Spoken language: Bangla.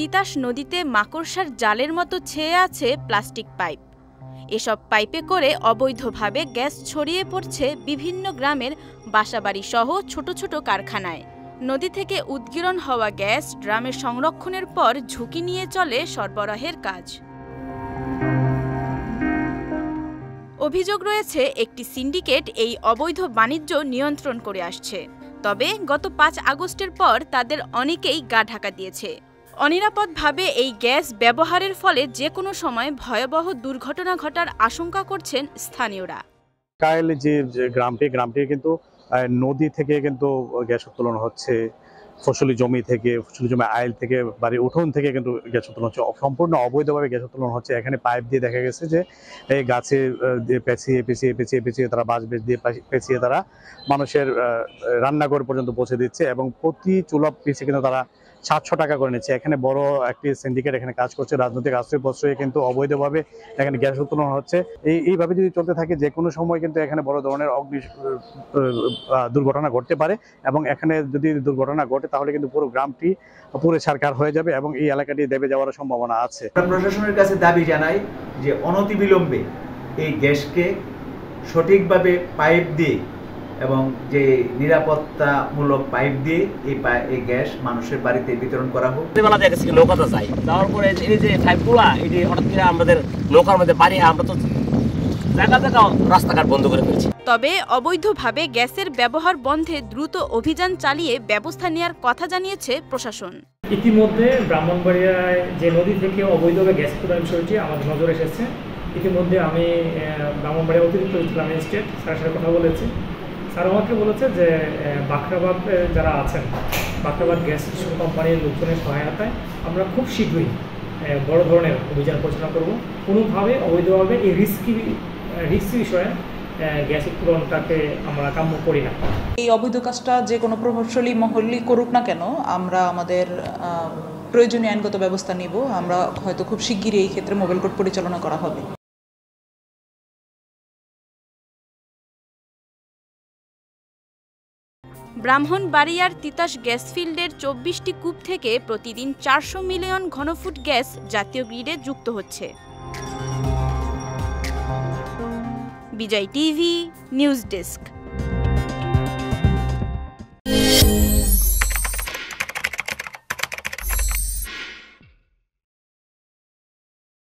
তিতাস নদীতে মাকড়সার জালের মতো ছেয়ে আছে প্লাস্টিক পাইপ। এসব পাইপে করে অবৈধভাবে গ্যাস ছড়িয়ে পড়ছে বিভিন্ন গ্রামের বাসাবাড়ি সহ ছোট ছোট কারখানায়। নদী থেকে উদ্গীরণ হওয়া গ্যাস ড্রামে সংরক্ষণের পর ঝুঁকি নিয়ে চলে সরবরাহের কাজ। অভিযোগ রয়েছে একটি সিন্ডিকেট এই অবৈধ বাণিজ্য নিয়ন্ত্রণ করে আসছে। তবে গত ৫ আগস্টের পর তাদের অনেকেই গা ঢাকা দিয়েছে। অনিরাপদভাবে এই গ্যাস ব্যবহারের ফলে যে কোনো সময় ভয়াবহ দুর্ঘটনা ঘটার আশঙ্কা করছেন স্থানীয়রা। কায়েল যে গ্রামটি কিন্তু নদী থেকে কিন্তু গ্যাস উত্তোলন হচ্ছে, ফসলি জমি আইল থেকে, বাড়ির উঠোন থেকে কিন্তু গ্যাস উত্তোলন হচ্ছে, সম্পূর্ণ অবৈধভাবে গ্যাস উত্তোলন হচ্ছে। এখানে পাইপ দিয়ে দেখা গেছে যে এই গাছে পেঁচিয়ে তারা বাঁশ বেশ দিয়ে পেঁচিয়ে তারা মানুষের রান্নাঘর পর্যন্ত পৌঁছে দিচ্ছে এবং প্রতি চুলা পিছে কিন্তু তারা 700 টাকা করে নিচ্ছে। এখানে বড় একটি সিন্ডিকেট এখানে কাজ করছে। রাজনৈতিক আশ্রয় কিন্তু অবৈধভাবে এখানে গ্যাস উত্তোলন হচ্ছে। এইভাবে যদি চলতে থাকে যে কোনো সময় কিন্তু এখানে বড় ধরনের দুর্ঘটনা ঘটতে পারে এবং এখানে যদি দুর্ঘটনা ঘটে তাহলে কিন্তু পুরো গ্রামটি পুরো ছারখার হয়ে যাবে এবং এই এলাকাটি দেবে যাওয়ার সম্ভাবনা আছে। প্রশাসনের কাছে দাবি জানাই যে অনতিবিলম্বে এই গ্যাসকে সঠিকভাবে পাইপ দিয়ে এবং যে নিরাপত্তামূলক পাইপ দিয়ে এই গ্যাস মানুষের বাড়িতে বিতরণ করা হোক। নৌকাতে যাই, যাওয়ার পরে এই যে পাইপগুলা এটি হঠাৎ করে আমাদের নৌকার মধ্যে পারি, আমরা তো জায়গা রাস্তাঘাট বন্ধ করে ফেলছি। তবে অবৈধভাবে গ্যাসের ব্যবহার বন্ধে দ্রুত অভিযান চালিয়ে ব্যবস্থা নেওয়ার কথা জানিয়েছে প্রশাসন। ইতিমধ্যে ব্রাহ্মণবাড়িয়ায় যে নদী থেকে অবৈধভাবে গ্যাস প্রদান বিষয়টি আমাদের নজরে এসেছে। ইতিমধ্যে আমি ব্রাহ্মণবাড়িয়া অতিরিক্ত ম্যাজিস্ট্রেট স্যারের সাথে কথা বলেছি। স্যার আমাকে বলেছে যে বাখরাবাদ যারা আছেন, বাখরাবাদ গ্যাস কোম্পানির লোকজনের সহায়তায় আমরা খুব শীঘ্রই বড় ধরনের অভিযান পরিচালনা করব। কোনোভাবে অবৈধভাবে এই রিস্কি বিষয়ে গ্যাস উত্তোলনটাকে আমরা কাম্য করি না। এই অবৈধ কাজটা যে কোনো প্রভাবশালী মহলই করুক না কেন, আমরা আমাদের প্রয়োজনীয় আইনগত ব্যবস্থা নিব। আমরা হয়তো খুব শিগগিরই এই ক্ষেত্রে মোবাইল কোর্ট পরিচালনা করা হবে। ব্রাহ্মণবাড়িয়ার তিতাস গ্যাস ফিল্ডের 24টি কূপ থেকে প্রতিদিন 400 মিলিয়ন ঘনফুট গ্যাস জাতীয় গ্রিডে যুক্ত হচ্ছে। বিজয় টিভি নিউজ ডেস্ক।